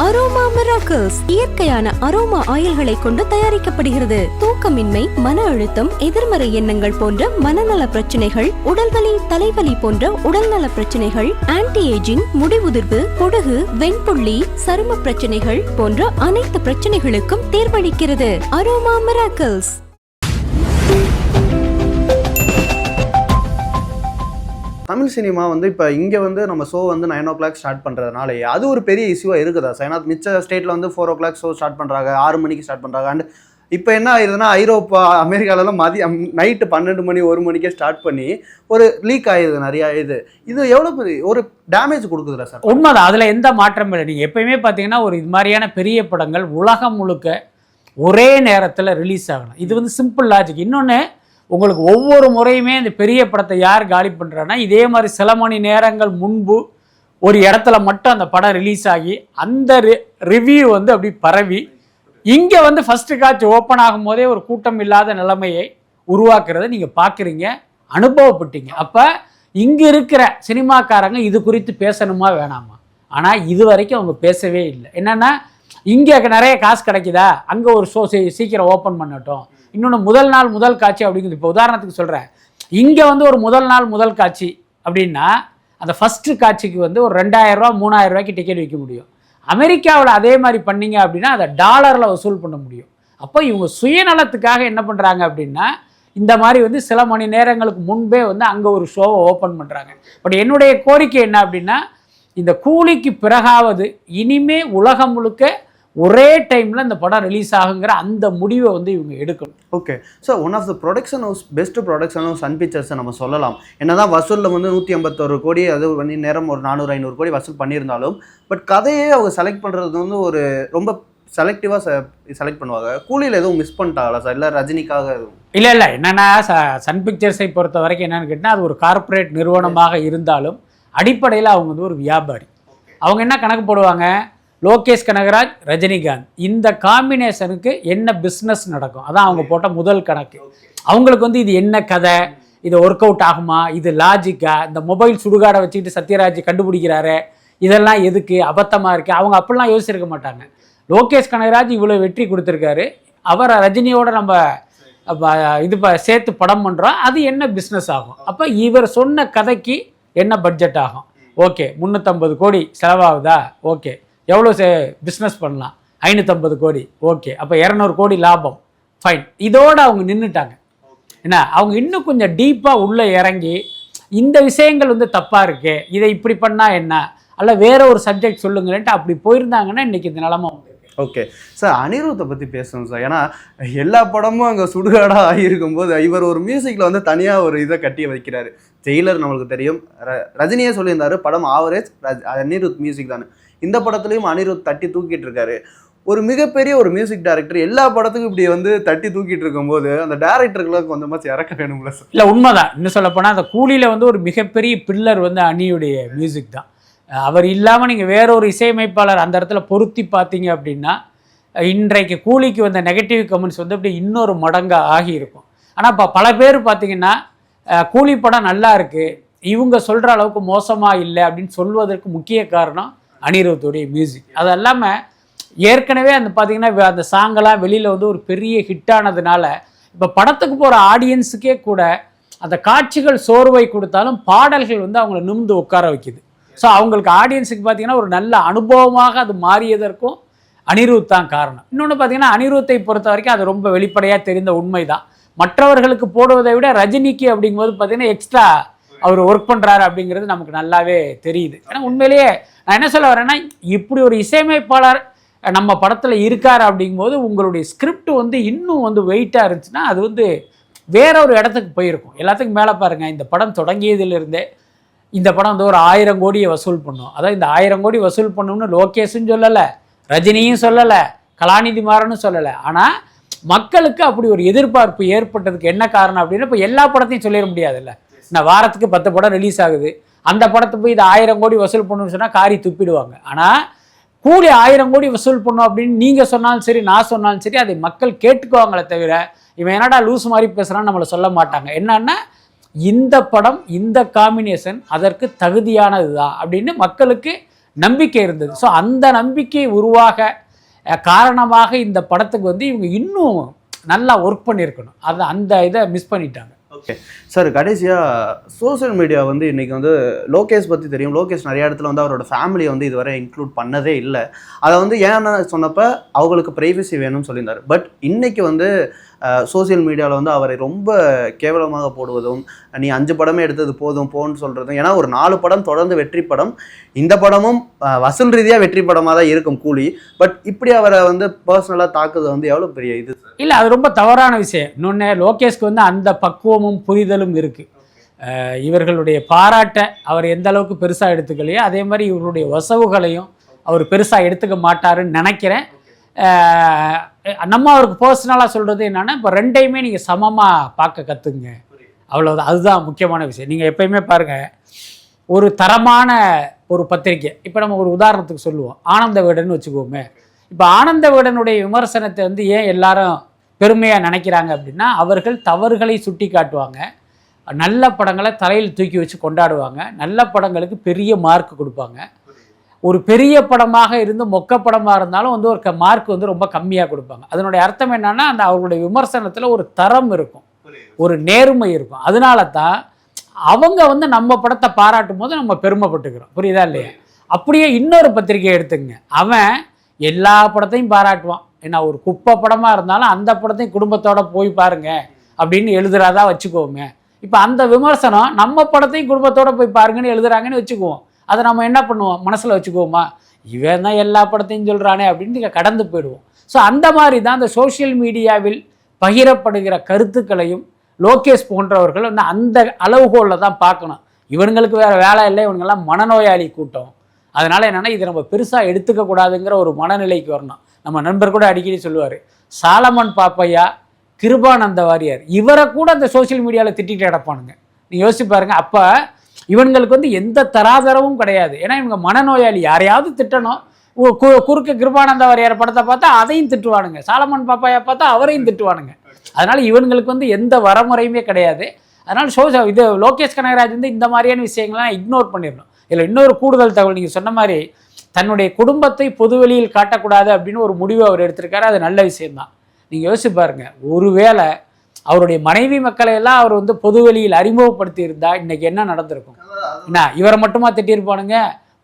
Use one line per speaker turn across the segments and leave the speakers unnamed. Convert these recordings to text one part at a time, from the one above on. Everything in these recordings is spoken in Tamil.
அரோமா மிராக்கிள்ஸ் இயற்கையான அரோமா ஆயில்களை கொண்டு தயாரிக்கப்படுகிறது. தூக்கமின்மை, மன அழுத்தம், எதிர்மறை எண்ணங்கள் போன்ற மனநல பிரச்சனைகள், உடல்வலி, தலைவலி போன்ற உடல்நல பிரச்சனைகள், ஆன்டி ஏஜிங், முடிவுதிர்வு, பொடுகு, வெண்புள்ளி, சரும பிரச்சனைகள் போன்ற அனைத்து பிரச்சனைகளுக்கும் தீர்வளிக்கிறது. Aroma miracles.
தமிழ் சினிமா வந்து இப்போ இங்கே வந்து நம்ம ஷோ வந்து 9 o'clock ஸ்டார்ட் பண்ணுறதுனால அது ஒரு பெரிய இஷ்யூவாக இருக்குதா சார்? ஏன்னா மிச்ச ஸ்டேட்டில் வந்து 4 o'clock ஷோ ஸ்டார்ட் பண்ணுறாங்க, 6 மணிக்கு ஸ்டார்ட் பண்ணுறாங்க. அண்ட் இப்போ என்ன ஆயிடுதுன்னா ஐரோப்பா, அமெரிக்காலலாம் மதியம் நைட்டு 12 மணி 1 மணிக்கே ஸ்டார்ட் பண்ணி ஒரு லீக் ஆயிடுது நிறையா. இது எவ்வளோ ஒரு டேமேஜ் கொடுக்குதுல்ல சார்?
உண்மைதான், அதில் எந்த மாற்றமும் இல்லை. நீங்கள் எப்பயுமே பார்த்தீங்கன்னா ஒரு இது மாதிரியான பெரிய படங்கள் உலகம் முழுக்க ஒரே நேரத்தில் ரிலீஸ் ஆகணும். இது வந்து சிம்பிள் லாஜிக். இன்னொன்று, உங்களுக்கு ஒவ்வொரு முறையுமே இந்த பெரிய படத்தை யார் காலி பண்ணுறான்னா, இதே மாதிரி சில மணி நேரங்கள் முன்பு ஒரு இடத்துல மட்டும் அந்த படம் ரிலீஸ் ஆகி அந்த ரிவ்யூ வந்து அப்படி பரவி இங்கே வந்து ஃபஸ்ட்டு காட்சி ஓப்பன் ஆகும் போதே ஒரு கூட்டம் இல்லாத நிலைமையை உருவாக்குறதை நீங்கள் பார்க்குறீங்க, அனுபவப்பட்டீங்க. அப்போ இங்கே இருக்கிற சினிமாக்காரங்க இது குறித்து பேசணுமா வேணாமா? ஆனால் இது வரைக்கும் அவங்க பேசவே இல்லை. என்னென்னா, இங்கே நிறைய காசு கிடைக்குதா, அங்கே ஒரு ஷோ சீக்கிரம் ஓப்பன் பண்ணட்டும். இன்னொன்று, முதல் நாள் முதல் காட்சி அப்படிங்கிறது. இப்போ உதாரணத்துக்கு சொல்கிறேன், இங்கே வந்து ஒரு முதல் நாள் முதல் காட்சி அப்படின்னா அந்த ஃபஸ்ட்டு காட்சிக்கு வந்து ஒரு 2000 ரூபா 3000 ரூபாய்க்கு டிக்கெட் விற்க முடியும். அமெரிக்காவில் அதே மாதிரி பண்ணீங்க அப்படின்னா அதை டாலரில் வசூல் பண்ண முடியும். அப்போ இவங்க சுயநலத்துக்காக என்ன பண்ணுறாங்க அப்படின்னா, இந்த மாதிரி வந்து சில மணி நேரங்களுக்கு முன்பே வந்து அங்கே ஒரு ஷோவை ஓப்பன் பண்ணுறாங்க. பட் என்னுடைய கோரிக்கை என்ன அப்படின்னா, இந்த கூலிக்கு பிறகாவது இனிமே உலகம் முழுக்க ஒரே டைமில் இந்த படம் ரிலீஸ் ஆகுங்கிற அந்த முடிவை வந்து இவங்க எடுக்கணும்.
Okay sir, one of the production house, best production house Sun பிக்சர்ஸை நம்ம சொல்லலாம். என்னதான் வசூலில் வந்து 151 கோடி, அது மணி நேரம் ஒரு 400-500 கோடி வசூல் பண்ணியிருந்தாலும், பட் கதையே அவங்க செலக்ட் பண்ணுறது வந்து ஒரு ரொம்ப செலக்டிவாக செலக்ட் பண்ணுவாங்க. கூலியில் எதுவும் மிஸ் பண்ணிட்டாங்களா சார்? இல்லை ரஜினிக்காக எதுவும்?
இல்லை, என்னென்னா சன் பிக்சர்ஸை பொறுத்த வரைக்கும் என்னென்னு கேட்டால், அது ஒரு கார்ப்பரேட் நிறுவனமாக இருந்தாலும் அடிப்படையில் அவங்க வந்து ஒரு வியாபாரி. அவங்க என்ன கணக்கு போடுவாங்க, லோகேஷ் கனகராஜ், ரஜினிகாந்த் இந்த காம்பினேஷனுக்கு என்ன பிஸ்னஸ் நடக்கும், அதான் அவங்க போட்ட முதல் கணக்கு. அவங்களுக்கு வந்து இது என்ன கதை, இது ஒர்க் அவுட் ஆகுமா, இது லாஜிக்கா, இந்த மொபைல் சுடுகாடை வச்சுக்கிட்டு சத்யராஜ் கண்டுபிடிக்கிறாரு, இதெல்லாம் எதுக்கு, அபத்தமாக இருக்குது, அவங்க அப்படிலாம் யோசிச்சிருக்க மாட்டாங்க. லோகேஷ் கனகராஜ் இவ்வளோ வெற்றி கொடுத்துருக்காரு, அவரை ரஜினியோட நம்ம இது சேர்த்து படம் பண்ணுறோம், அது என்ன பிஸ்னஸ் ஆகும், அப்போ இவர் சொன்ன கதைக்கு என்ன பட்ஜெட் ஆகும், ஓகே 350 கோடி செலவாகுதா, ஓகே எவ்வளோ பிஸ்னஸ் பண்ணலாம், 550 கோடி, ஓகே அப்போ 200 கோடி லாபம், ஃபைன். இதோடு அவங்க நின்றுட்டாங்க. என்ன, அவங்க இன்னும் கொஞ்சம் டீப்பாக உள்ளே இறங்கி இந்த விஷயங்கள் வந்து தப்பாக இருக்கு, இதை இப்படி பண்ணால் என்ன, அல்ல வேற ஒரு சப்ஜெக்ட் சொல்லுங்களேன்ட்டு அப்படி போயிருந்தாங்கன்னா இன்றைக்கி இந்த நிலமை வந்து.
ஓகே சார், அனிருத்தை பற்றி பேசணும் சார். ஏன்னா எல்லா படமும் அங்கே சுடுகாடாக ஆகியிருக்கும் போது இவர் ஒரு மியூசிக்கில் வந்து தனியாக ஒரு இதை கட்டி வைக்கிறாரு. ஜெயிலர் நம்மளுக்கு தெரியும், ரஜினியே சொல்லியிருந்தாரு படம் ஆவரேஜ், அனிருத் மியூசிக் தானே. இந்த படத்துலையும் அனிருத் தட்டி தூக்கிட்டு இருக்காரு. ஒரு மிகப்பெரிய ஒரு மியூசிக் டைரக்டர் எல்லா படத்துக்கும் இப்படி வந்து தட்டி தூக்கிட்டு இருக்கும்போது அந்த டைரக்டருக்குலாம் கொஞ்சமாக இறக்க வேணும்ல சார்?
இல்லை, உண்மைதான். இன்னும் சொல்லப்போனால் அந்த கூலியில் வந்து ஒரு மிகப்பெரிய பில்லர் வந்து அனியுடைய மியூசிக் தான். அவர் இல்லாமல் நீங்கள் வேற ஒரு இசையமைப்பாளர் அந்த இடத்துல பொருத்தி பார்த்தீங்க அப்படின்னா இன்றைக்கு கூலிக்கு வந்த நெகட்டிவ் கமெண்ட்ஸ் வந்து அப்படி இன்னொரு மடங்காக ஆகியிருக்கும். ஆனால் இப்போ பல பேர் பார்த்தீங்கன்னா கூலி படம் நல்லா இருக்குது, இவங்க சொல்கிற அளவுக்கு மோசமாக இல்லை அப்படின்னு சொல்வதற்கு முக்கிய காரணம் அனிருத்துடைய மியூசிக். அது இல்லாமல் ஏற்கனவே அந்த பார்த்திங்கன்னா அந்த சாங்கெல்லாம் வெளியில் வந்து ஒரு பெரிய ஹிட்டானதுனால இப்போ படத்துக்கு போகிற ஆடியன்ஸுக்கே கூட அந்த காட்சிகள் சோர்வை கொடுத்தாலும் பாடல்கள் வந்து அவங்கள நிமிர்ந்து உட்கார வைக்குது. ஸோ அவங்களுக்கு ஆடியன்ஸுக்கு பார்த்திங்கன்னா ஒரு நல்ல அனுபவமாக அது மாறியதற்கும் அனிருத் தான் காரணம். இன்னொன்று பார்த்திங்கன்னா அனிருத்தை பொறுத்த வரைக்கும் அது ரொம்ப வெளிப்படையாக தெரிந்த உண்மை தான். மற்றவர்களுக்கு போடுவதை விட ரஜினிக்கு அப்படிங்கும்போது பார்த்திங்கன்னா எக்ஸ்ட்ரா அவர் ஒர்க் பண்ணுறாரு அப்படிங்கிறது நமக்கு நல்லாவே தெரியுது. ஏன்னா உண்மையிலேயே நான் என்ன சொல்ல வரேன்னா, இப்படி ஒரு இசையமைப்பாளர் நம்ம படத்தில் இருக்கார் அப்படிங்கும்போது உங்களுடைய ஸ்கிரிப்ட் வந்து இன்னும் வந்து வெயிட்டாக இருந்துச்சுன்னா அது வந்து வேற ஒரு இடத்துக்கு போயிருக்கும். எல்லாத்துக்கும் மேலே பாருங்கள், இந்த படம் தொடங்கியதிலிருந்தே இந்த படம் வந்து ஒரு 1000 கோடியை வசூல் பண்ணும். அதாவது இந்த 1000 கோடி வசூல் பண்ணணும்னு லோகேஷும் சொல்லலை, ரஜினியும் சொல்லலை, கலாநிதி மாறனும் சொல்லலை. ஆனால் மக்களுக்கு அப்படி ஒரு எதிர்பார்ப்பு ஏற்பட்டதுக்கு என்ன காரணம் அப்படின்னா, இப்போ எல்லா படத்தையும் சொல்லிட முடியாதுல்ல. நான் வாரத்துக்கு 10 படம் ரிலீஸ் ஆகுது, அந்த படத்தை போய் இது 1000 கோடி வசூல் பண்ணணும்னு சொன்னால் காரி துப்பிடுவாங்க. ஆனால் கூலி 1000 கோடி வசூல் பண்ணும் அப்படின்னு நீங்கள் சொன்னாலும் சரி, நான் சொன்னாலும் சரி, அதை மக்கள் கேட்டுக்குவாங்களே தவிர இவன் என்னடா லூஸ் மாதிரி பேசுகிறான்னு நம்மளை சொல்ல மாட்டாங்க. என்னன்னா, இந்த படம் இந்த காம்பினேஷன் அதற்கு தகுதியானது தான் அப்படின்னு மக்களுக்கு நம்பிக்கை இருந்தது. ஸோ அந்த நம்பிக்கை உருவாக காரணமாக இந்த படத்துக்கு வந்து இவங்க இன்னும் நல்லா ஒர்க் பண்ணியிருக்கணும். அது அந்த இதை மிஸ் பண்ணிட்டாங்க.
ஓகே சார், கடைசியாக சோஷியல் மீடியா வந்து இன்றைக்கி வந்து லோகேஷ் பற்றி தெரியும். லோகேஷ் நிறைய இடத்துல வந்து அவரோட ஃபேமிலியை வந்து இதுவரை இன்க்ளூட் பண்ணதே இல்லை. அதை வந்து ஏன்னு சொன்னப்போ அவங்களுக்கு ப்ரைவசி வேணும்னு சொல்லியிருந்தார். பட் இன்றைக்கி வந்து சோசியல் மீடியாவில் வந்து அவரை ரொம்ப கேவலமாக போடுவதும், நீ 5 படமே எடுத்தது போதும் போன்னு சொல்கிறதும். ஏன்னா ஒரு 4 படம் தொடர்ந்து வெற்றி படம், இந்த படமும் வசூல் ரீதியாக வெற்றி படமாக தான் இருக்கும் கூலி. பட் இப்படி அவரை வந்து பர்சனலாக தாக்குறது வந்து எவ்வளோ பெரிய இது
இல்லை, அது ரொம்ப தவறான விஷயம். இன்னொன்று, லோகேஷ்க்கு வந்து அந்த பக்குவமும் புரிதலும் இருக்குது. இவர்களுடைய பாராட்டை அவர் எந்த அளவுக்கு பெருசாக எடுத்துக்கலையோ அதே மாதிரி இவருடைய வசவுகளையும் அவர் பெருசாக எடுத்துக்க மாட்டாருன்னு நினைக்கிறேன். நம்ம அவருக்கு பர்சனலாக சொல்கிறது என்னென்னா, இப்போ ரெண்டையுமே நீங்கள் சமமாக பார்க்க கற்றுங்க, அவ்வளோதான். அதுதான் முக்கியமான விஷயம். நீங்கள் எப்பயுமே பாருங்கள், ஒரு தரமான ஒரு பத்திரிக்கை, இப்போ நம்ம ஒரு உதாரணத்துக்கு சொல்லுவோம், ஆனந்த விகடன்னு வச்சுக்குவோமே. இப்போ ஆனந்த விகடனுடைய விமர்சனத்தை வந்து ஏன் எல்லாரும் பெருமையாக நினைக்கிறாங்க அப்படின்னா, அவர்கள் தவறுகளை சுட்டி காட்டுவாங்க, நல்ல படங்களை தலையில் தூக்கி வச்சு கொண்டாடுவாங்க, நல்ல படங்களுக்கு பெரிய மார்க் கொடுப்பாங்க. ஒரு பெரிய படமாக இருந்து மொக்க படமாக இருந்தாலும் வந்து ஒரு மார்க் வந்து ரொம்ப கம்மியாக கொடுப்பாங்க. அதனுடைய அர்த்தம் என்னன்னா, அந்த அவர்களுடைய விமர்சனத்தில் ஒரு தரம் இருக்கும், ஒரு நேர்மை இருக்கும். அதனால தான் அவங்க வந்து நம்ம படத்தை பாராட்டும் போது நம்ம பெருமைப்பட்டுக்கிறோம். புரியுதா இல்லையா? அப்படியே இன்னொரு பத்திரிகை எடுத்துங்க, அவன் எல்லா படத்தையும் பாராட்டுவான். ஏன்னா ஒரு குப்பை படமாக இருந்தாலும் அந்த படத்தையும் குடும்பத்தோடு போய் பாருங்க அப்படின்னு எழுதுறாதா வச்சுக்கோங்க. இப்போ அந்த விமர்சனம் நம்ம படத்தையும் குடும்பத்தோடு போய் பாருங்கன்னு எழுதுறாங்கன்னு வச்சுக்குவோம். அதை நம்ம என்ன பண்ணுவோம், மனசில் வச்சுக்குவோமா, இவன் தான் எல்லா படத்தையும் சொல்கிறானே அப்படின்னு கடந்து போயிடுவோம். ஸோ அந்த மாதிரி தான் அந்த சோஷியல் மீடியாவில் பகிரப்படுகிற கருத்துக்களையும் லோகேஷ் போன்றவர்கள் வந்து அந்த அளவுகோலில் தான் பார்க்கணும். இவங்களுக்கு வேறு வேலை இல்லை, இவங்கெல்லாம் மனநோயாளி கூட்டம். அதனால் என்னென்னா, இதை நம்ம பெருசாக எடுத்துக்கக்கூடாதுங்கிற ஒரு மனநிலைக்கு வரணும். நம்ம நண்பர் கூட அடிக்கடி சொல்லுவார், சாலமன் பாப்பையா, கிருபானந்த வாரியார், இவரை கூட அந்த சோஷியல் மீடியாவில் திட்டிகிட்டு கிடப்பானுங்க. நீங்கள் யோசிச்சு பாருங்கள். அப்போ இவங்களுக்கு வந்து எந்த தராதரமும் கிடையாது. ஏன்னா இவங்க மனநோயாளி. யாரையாவது திட்டணும், குறுக்க கிருபானந்த வாரியார் படத்தை பார்த்தா அதையும் திட்டுவானுங்க, சாலமன் பாப்பாயா பார்த்தா அவரையும் திட்டுவானுங்க. அதனால் இவங்களுக்கு வந்து எந்த வரமுறையுமே கிடையாது. அதனால் இது லோகேஷ் கனகராஜ் வந்து இந்த மாதிரியான விஷயங்கள்லாம் இக்னோர் பண்ணிடணும். இதில் இன்னொரு கூடுதல் தகவல், நீங்கள் சொன்ன மாதிரி தன்னுடைய குடும்பத்தை பொதுவெளியில் காட்டக்கூடாது அப்படின்னு ஒரு முடிவு அவர் எடுத்திருக்காரு. அது நல்ல விஷயம்தான். நீங்கள் யோசிச்சு பாருங்கள், ஒருவேளை அவருடைய மனைவி மக்களை எல்லாம் அவர் வந்து பொதுவெளியில் அறிமுகப்படுத்தி இருந்தால் இன்றைக்கி என்ன நடந்திருக்கும்? என்ன இவரை மட்டுமா திட்டியிருப்பானுங்க,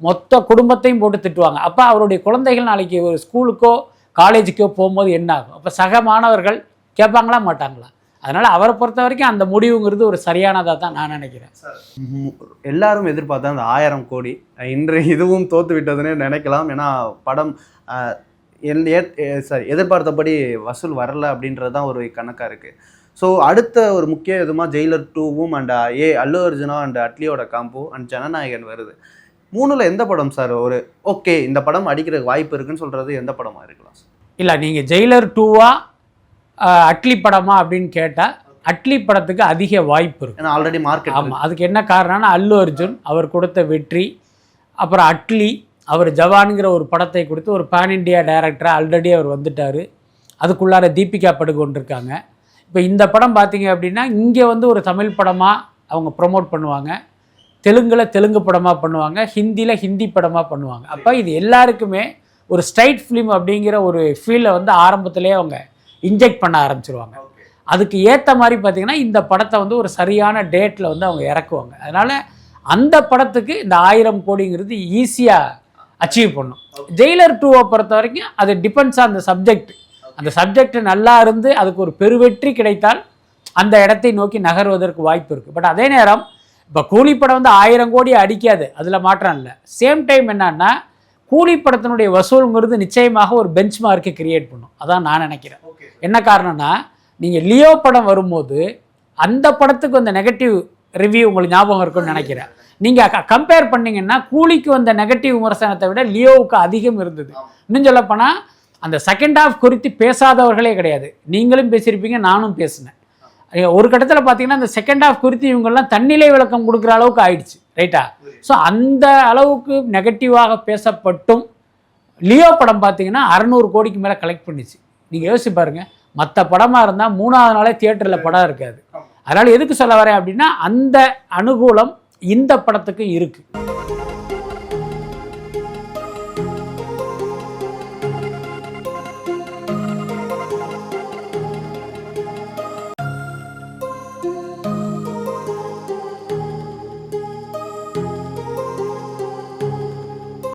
மொத்த குடும்பத்தையும் போட்டு திட்டுவாங்க. அப்போ அவருடைய குழந்தைகள் நாளைக்கு ஒரு ஸ்கூலுக்கோ காலேஜுக்கோ போகும்போது என்ன ஆகும்? அப்போ சக மாணவர்கள் கேட்பாங்களா மாட்டாங்களா? அதனால் அவரை பொறுத்த வரைக்கும் அந்த முடிவுங்கிறது ஒரு சரியானதாக தான் நான் நினைக்கிறேன்.
எல்லாரும் எதிர்பார்த்தா அந்த 1000 கோடி இன்று இதுவும் தோற்று விட்டதுன்னு நினைக்கலாம். ஏன்னா படம் எதிர்பார்த்தபடி வசூல் வரல அப்படின்றது தான் ஒரு கணக்காக இருக்குது. ஸோ அடுத்த ஒரு முக்கிய விதமாக ஜெயிலர் 2வும் அண்ட் அல்லு அர்ஜுனா அண்ட் அட்லியோட காம்போ அண்ட் ஜனநாயகன் வருது. 3ல் எந்த படம் சார் ஒரு ஓகே இந்த படம் அடிக்கிறதுக்கு வாய்ப்பு இருக்குன்னு சொல்கிறது எந்த படமாக இருக்கலாம் சார்?
இல்லை, நீங்கள் ஜெயிலர் 2வா அட்லி படமா அப்படின்னு கேட்டால் அட்லி படத்துக்கு அதிக வாய்ப்பு இருக்குது.
ஏன்னா ஆல்ரெடி மார்க்கெட்.
ஆமாம், அதுக்கு என்ன காரணம்னா அல்லு அர்ஜுன் அவர் கொடுத்த வெற்றி, அப்புறம் அட்லி அவர் ஜவான்கிற ஒரு படத்தை கொடுத்து ஒரு பேன் இண்டியா டைரக்டராக ஆல்ரெடி அவர் வந்துட்டார். அதுக்குள்ளார தீபிகா படுகோன் இருக்காங்க. இப்போ இந்த படம் பார்த்தீங்க அப்படின்னா இங்கே வந்து ஒரு தமிழ் படமாக அவங்க ப்ரொமோட் பண்ணுவாங்க, தெலுங்கு படமாக பண்ணுவாங்க, ஹிந்தியில் ஹிந்தி படமாக பண்ணுவாங்க. அப்போ இது எல்லாருக்குமே ஒரு ஸ்ட்ரைட் ஃபிலிம் அப்படிங்கிற ஒரு ஃபீலை வந்து ஆரம்பத்திலே அவங்க இன்ஜெக்ட் பண்ண ஆரம்பிச்சிருவாங்க. அதுக்கு ஏற்ற மாதிரி பார்த்திங்கன்னா இந்த படத்தை வந்து ஒரு சரியான டேட்டில் வந்து அவங்க இறக்குவாங்க. அதனால் அந்த படத்துக்கு இந்த 1000 கோடிங்கிறது ஈஸியாக அச்சீவ் பண்ணும். ஜெயிலர் 2வை பொறுத்த வரைக்கும் அது டிபெண்ட்ஸ் ஆன் த சப்ஜெக்ட். அந்த சப்ஜெக்ட் நல்லா இருந்து அதுக்கு ஒரு பெருவெற்றி கிடைத்தால் அந்த இடத்தை நோக்கி நகர்வதற்கு வாய்ப்பு இருக்குது. பட் அதே நேரம் இப்போ கூலி படம் வந்து 1000 கோடி அடிக்காது, அதில் மாற்றம் இல்லை. சேம் டைம் என்னன்னா கூலி படத்தினுடைய வசூலுங்கிறது நிச்சயமாக ஒரு பெஞ்ச் மார்க்கை கிரியேட் பண்ணும். அதான் நான் நினைக்கிறேன். என்ன காரணம்னா, நீங்கள் லியோ படம் வரும்போது அந்த படத்துக்கு வந்த நெகட்டிவ் ரிவ்யூ உங்களுக்கு ஞாபகம் இருக்குன்னு நினைக்கிறேன். நீங்கள் கம்பேர் பண்ணிங்கன்னா கூலிக்கு வந்த நெகட்டிவ் விமர்சனத்தை விட லியோவுக்கு அதிகம் இருந்தது. இன்னும் சொல்லப்போனால் அந்த செகண்ட் ஹாஃப் குறித்து பேசாதவர்களே கிடையாது. நீங்களும் பேசியிருப்பீங்க, நானும் பேசினேன். ஒரு கட்டத்தில் பார்த்தீங்கன்னா அந்த செகண்ட் ஹாஃப் குறித்து இவங்கெல்லாம் தன்னிலை விளக்கம் கொடுக்குற அளவுக்கு ஆயிடுச்சு, ரைட்டா? ஸோ அந்த அளவுக்கு நெகட்டிவாக பேசப்பட்டும் லியோ படம் பார்த்தீங்கன்னா 600 கோடிக்கு மேலே கலெக்ட் பண்ணிச்சு. நீங்கள் யோசிச்சு பாருங்கள், மற்ற படமாக இருந்தால் 3ஆவது நாளே தியேட்டரில் படம் இருக்காது. அதனால் எதுக்கு சொல்ல வரேன் அப்படின்னா அந்த அனுகூலம் இந்த படத்துக்கு இருக்குது.